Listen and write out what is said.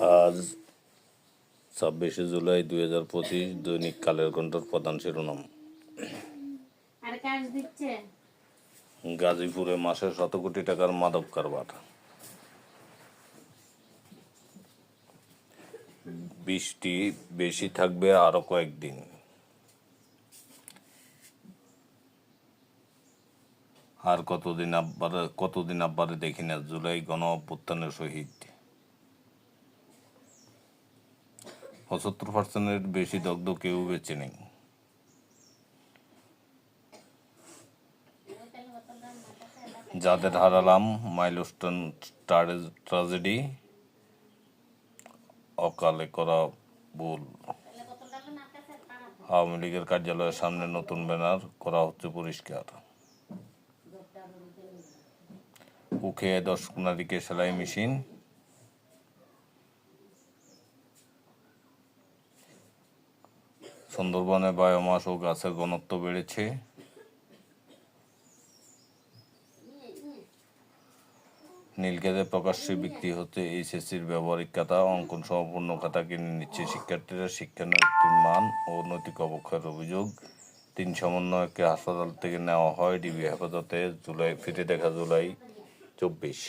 আজ 26শে জুলাই 2025। দৈনিক কালের কণ্ঠের প্রধান শিরোনাম। গাজীপুরে মাসে 100 কোটি টাকার মাদক কারবার। বৃষ্টি বেশি থাকবে আরো কয়েকদিন। আর কতদিন আব্বারে দেখি না। জুলাই গণ অভ্যুত্থানের শহীদ। 75%-এর বেশি দগ্ধ কেউ বেঁচে নেই। যাদের হারালাম, মাইলস্টোন ট্র্যাজেডি, অকালে করা ভুল। আওয়ামী লীগের কার্যালয়ের সামনে নতুন ব্যানার করা হচ্ছে পরিষ্কার। উখে 10 নারীকে সেলাই মেশিন। সুন্দরবনে বায়োমাস ও গাছের ঘনত্ব বেড়েছে। নীলক্ষেতে প্রকাশ্যে বিক্রি হচ্ছে এইচএসসির ব্যবহারিক খাতা, অঙ্কন সহ পূর্ণ খাতা কিনে নিচ্ছে শিক্ষার্থীরা। শিক্ষানীতির মান ও নৈতিক অবক্ষয়ের অভিযোগ। 3 সমন্বয়ককে হাসপাতাল থেকে নেওয়া হয় ডিবি হেফাজতে। ফিরে দেখা জুলাই 24।